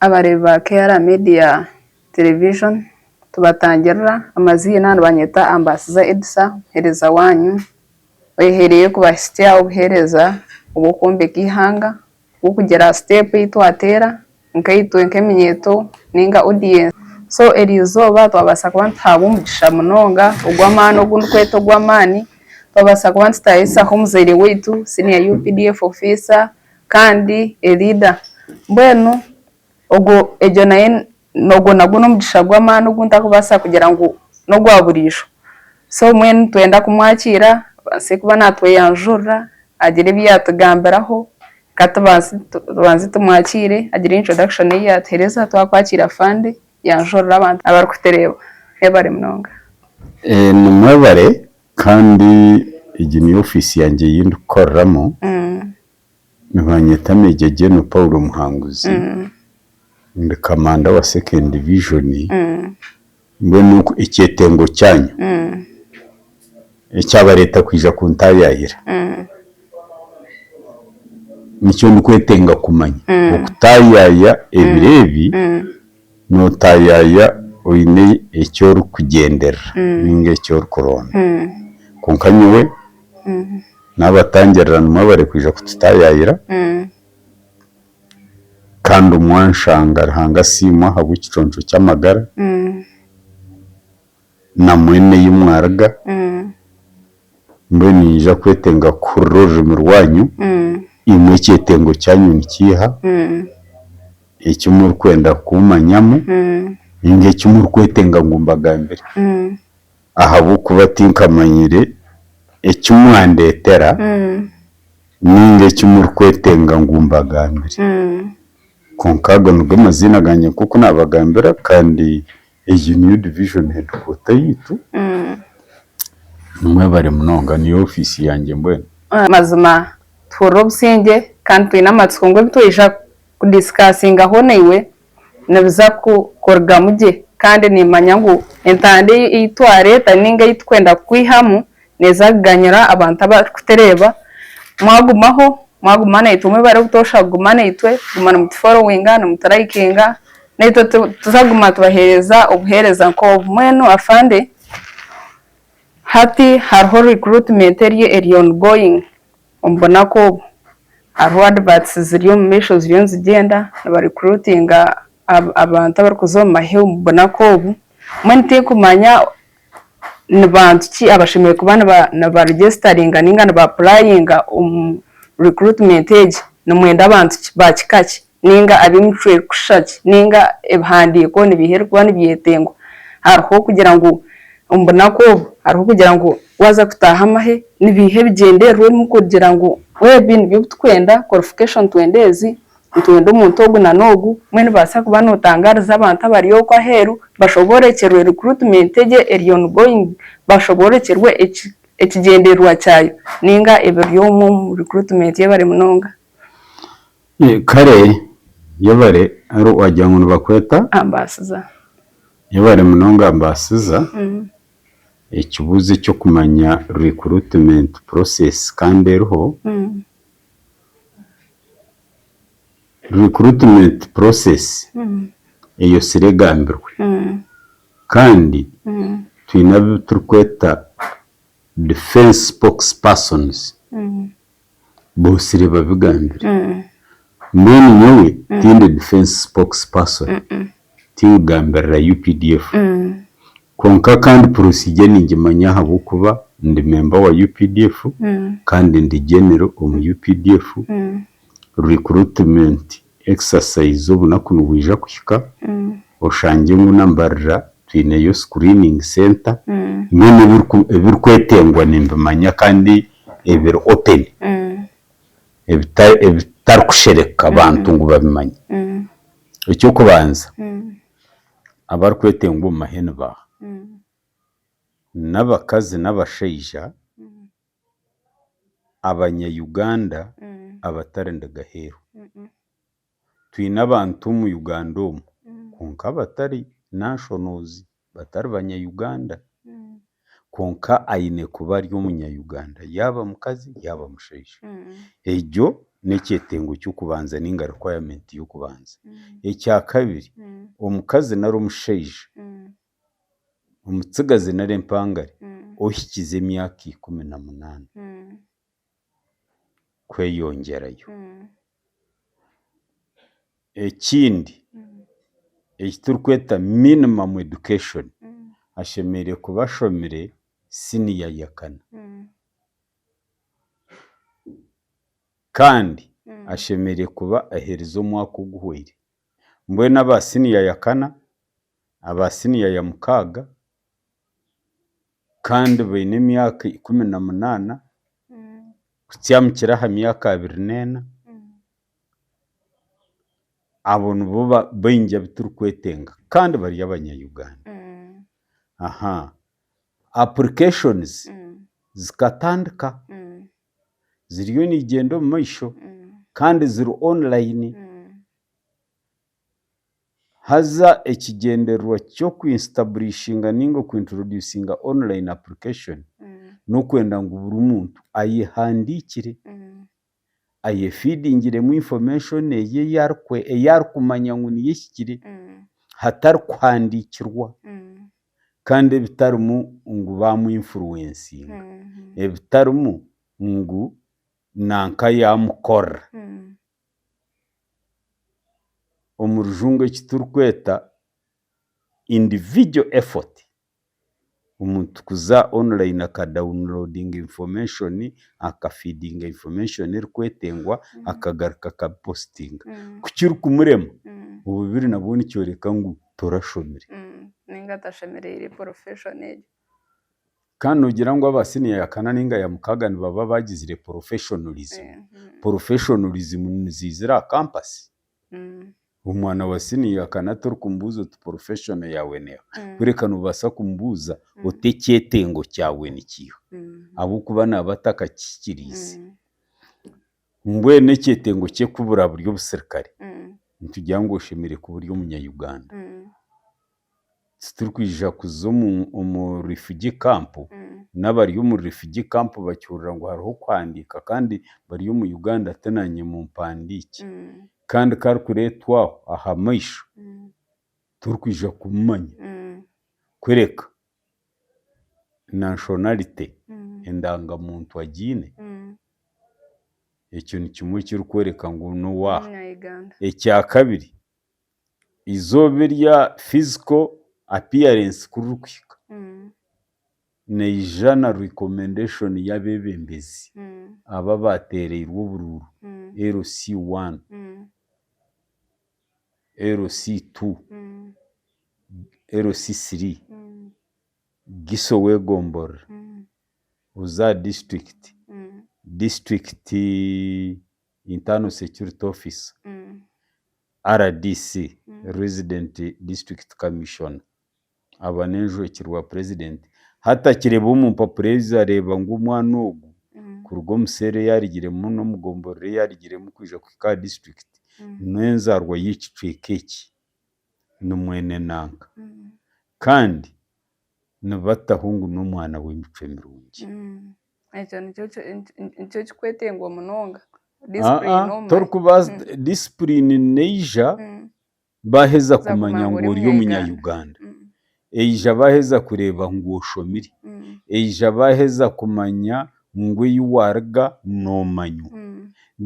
abareba KR Media Television tubatangira amazina banyeta Ambassador Edsa hereza wanyu ohereye kubasitya obuhereza ubukombe kihanga ukugera step itwatera nkaitwe nkeminyeto ninga audience so erizoba twabasa kuba ntabo umugisha munonga ugwamano gundkweto gwamani twabasa kuba ntayisa homuzere wetu senior UPDF officer kandi leader mbwenu ogo ejo naye nogo naguno mugisha gwamano guntakubasa kugira ngo no gwaburisho so mwenu twenda kumwakira base kuba natwe yanjura agire byatugambiraho katabanzi tumwakire agire introduction ya Teresa twakwakira fande yanjura abantu abarukutereba hebare mnonga numwebare kandi igi ni office yanjye yindi ukoreramo nibanyeta Major General Paul Muhanguzi ndi kamanda wa second division mbe nuko icyetengo cyanyu icyaba leta kwija kuntayahira nicyo ndikwetenga kumanya okutayaya ebirebi no tayaya oine ecyo rukugendera ninge ecyo rukuronda konkanywe nabatangerana mwabare kwija kututayayira kandi umwanshanga hanga simwa habu kiconco cy'amagara na mwene y'umwaraga mbe nija kwetenga kurorje mu rwanyu imwe cyetengo cyanyu nikiha icyo muri kwenda kumanyamo inge cyo muri kwetenga ngumbagambere ahabu kubatinkamanyire icyo mwandetera ninge cyo muri kwetenga ngumbagambere konkaga nubwo amazina ganye kuko nabagambira kandi iyi new division headquarter yitu mwebare munonga ni office yanjye mbwene mazima turobusenge kandi twinamatsiko ngo bitwisha kudiscussinga honeiwe nabiza kukorga muje kandi nimanya ngo entande itware taninga yitwenda kwihamu neza ganyira abantu abakutereba mwagumana itumwe bare gutosha gumana itwe gumana muti following na mutarayikinga neto tuzaguma tubahereza obuhereza nko mwenu afande hati hariho recruitment eri ongoing umbona ko hariho adverts ziriyo mu mesho ziriyo zigenda aba recruitinga abantu abari kuzoma he umbona ko ubu mwene tekumanya n'abantu ki abashimiye kubana na ba registeringa ninga na ba applyinga recruitment age n'umwenda abantu bakikaki ninga abimutwe kushaki ninga ebhandiko nibiherwa nibyetengo hariho kugira ngo umbona ko hariho kugira ngo waza kutaha amahe nibihe bigenderwe mu kugira ngo webin byo twenda qualification twendezi ntwenda umuntu ogu na nogu mwene basa kuba notangariza abantu abariyo kwa heru bashoborekerwe recruitment age eri ongoing bashoborekerwe ekigenderwa cyayo ninga ebyo mu recruitment yabare munonga kare yabare ari wajya ngo bakweta ambassador yabare munonga ambassador ikibuze cyo kumanya recruitment process kandi roho recruitment process iyo siregambirwe kandi twinabe turkweta defense spokespersons bosire babigambire mbene nyewe tinde defense spokesperson tigambira UPDF konka kandi procedure ningimanya habo kuba ndi member wa UPDF kandi ndi general UPDF recruitment exercise ubu nakuno wija kushika oshange ngunambarira twine yo screening center nyene ebirukwetengwa nimbimanya kandi ebir open ebitarukushereka abantu ngo babimanye icyo kubanza abarukwetengwa mu mahene ba n'abakazi n'abasheija abanya-Uganda abatarenda gaheru twina abantu mu Uganda konka batari nationals batari banya-Uganda konka aine kuba ari umunya-Uganda yaba mukazi yaba musheija ejo n'ekyetengo cy'okubanza ninga requirement y'okubanza. Ekya kabiri omukazi nari omushaija omutsigazi nari empangare ohikize emyaka 18 kweyongerayo. Ekindi ekiturikweta minimum education ashemereire kuba ashomire senior ya 4 kandi ashemereire kuba ahereza omwaka oguhwere. Mbwenu aba senior ya 4 aba senior ya 6 kandi baine emyaka 18 kutyamukira aha myaka 24 abo nibo baingi abiturikwetenga kandi bari abanyayuganda. Applications zikatandika ziriyo nigenda omu maisho kandi ziri online. Haza ekigendererwa ky'okuinstabulishinga ninga okuintroducinga online application n'okwenda ngu buri muntu ayehandikire ayefeedingiremu information eyarikumanya ngu niyo ehikire hatari kuhandikirwa kandi ebitarimu ngu bamu-influencinga ebitarimu ngu nanka yamukora. Omu rujungu ekiturikweta individual effort, omuntu kuza online akadownloadinga information akafeedinga information erikwetengwa akagaruka akapostinga kukiri kumurema obubiri nabwo nikyoreka ngu torashomire ninga tashemereire professional. Kandi nogira ngu aba senior ya 4 ninga ya 6 nibaba bagizire professionalism. Professionalism nizizira campus. Omwana wa senior ya 4 turikumbuza otu professional yawe neho kureka nubasa kumbuza otekyetengo kyawe nikiho abokuba nabatakakikirize. Mbwenu ekyetengo kye kubura buri obusirikare nitugira ngu oshemere kuburi omunyayuganda. Turkwija kuza omu refugee camp n'abari omu refugee camp bakihurira ngu hariho kuhandika kandi bari omu Uganda tenanye mu mpandiki kandi karikuretwaho aha maisho turikwija kumanya kwereka nationality endangamuntu agiine. Ekyo ni kimwe kirikwereka ngu nowaha. Ekya kabiri izooba erya physical appearance kurikuhika neija na recommendation y'abebembezi aba batereirwe obururu LC1 LC2 LC3 Giso Wegombora Uza district internal security officer RDC resident district commission abanenjo ekirwa president hata kireba omumpapuro areba ngu omwana ogu kuruga omusere yarigire muno omugomborere yarigire mu kwija kwika district n'enzarwa y'ekicweka eki nimwene nanka kandi nibataho ngu n'omwana w'emicwe mirungi. Ekyo nikyo kikwetengwa munonga torikubaza discipline neija baheza kumanya ngu ori omunyayuganda, eija baheza kureeba ngu oshomire, eija baheza kumanya ngu eyi waruga noomanywa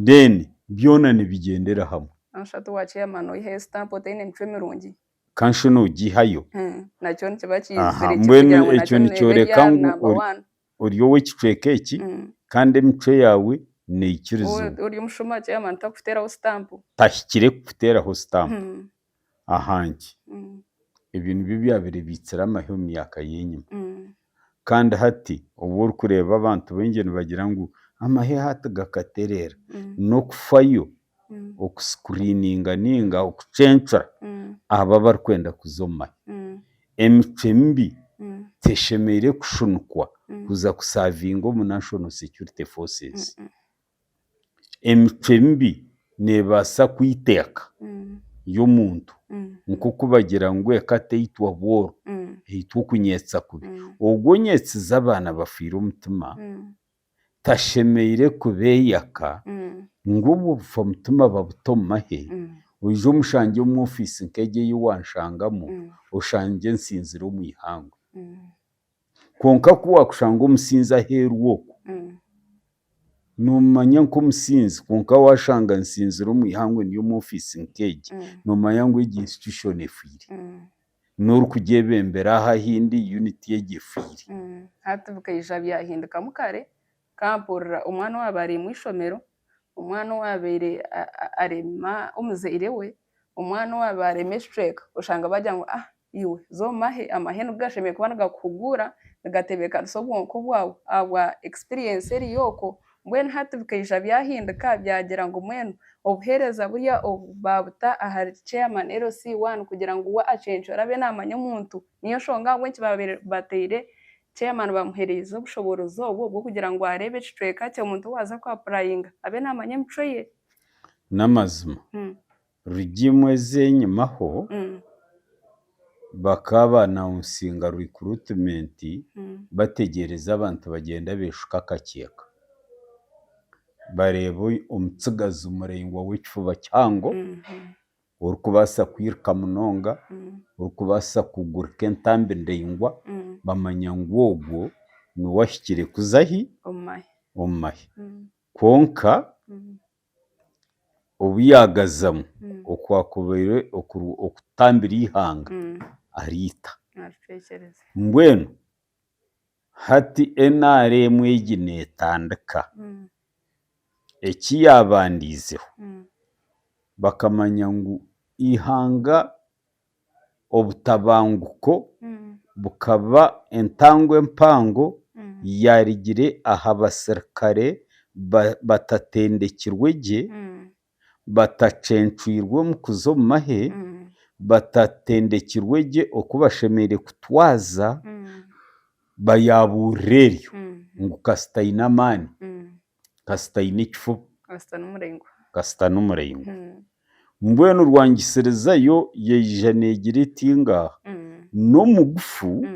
then byona nibigendera hamwe. Anshatu wa chairman oyihe stamp otaine emicwe mirungi kansho nogihayo nakyo nikiba kiyizire mbwenu ekyo nikyoreka ngu ori ow'ekicweka eki kandi emicwe yawe neikirizo ori omushoma chairman takuteraho stamp tahikire kuteraho stamp ahangi ebyo nibyo byabirebitsire amahe omu myaka y'enyuma kandi hati obu orikureeba abantu baingi nibagira ngu amahe hati gakaterera n'okufayo okuscreeninga ninga okucencura aba barikwenda kuza omu mahe. Emicwe mibi teshemeire kushunikwa kuza kusavinga omu national security forces. Emicwe mibi nebaasa kwiteeka y'omuntu nk'oku bagira ngu eka teitwa bworo eitwa okunyetsa kubi. Ogwo onyetsize abaana bafiire omutima tashemeire kubeyaka ngubu bufa mutuma babutomahe uje umushange mu office nkege yiwanshangamo ushange nsinzira mu ihangu konka kuwa kushanga umusinza heru woko numanya nko musinzi konka washanga nsinzira mu ihangu niyo mu office nkege numanya ngo igi institution efiri nuru kugebembera ha hindi unity yegefiri hatuvuka ijabya yahinduka mukare kampurira umwana wabari mu ishomero umwana wabere arema umuzeire we umwana wabare mestrek ushanga bajya ngo iwe zo mahe amahene ubwashemeye kubana gakugura gatebeka sobonko bwawe awa experience eri yoko mbwen hatuvuka ijabya yahinduka byagera ngo mwene obuhereza burya babuta ahari chairman LC1 kugira ngo wa achenjora abe namanya umuntu niyo shonga ngo kibabere bateire chairman bamuhereza ubushoborozo bwo kugira ngo arebe streka cyo umuntu waza kwa applying abe namanya mco ye namazima rugimwe zenyumaho bakaba na unsinga recruitment bategereza abantu bagenda beshuka kakeka barebo umutsigaza umurengwa w'ikifuba cyango uri kubasa kwirka munonga uri kubasa kugurika entambe ndengwa bamanya ngwogo nuwashikire kuzahi omahe konka ubiyagazamu okwakubere okutambira ihanga arita mbwenu hati NRM eginetandika ekiyabandizeho bakamanya ngo ihanga obutabanguko bukaba entangwe mpango yarigire aha basirikare batatendekirweje batacencwirwe mu kuzomahe batatendekirweje okubashemere kutwaza bayabureryo ngo kasitayina mani kasitayina ikifu kasita n'umurengo mbwenu rwangiserezayo yejanegire tinga no mugufu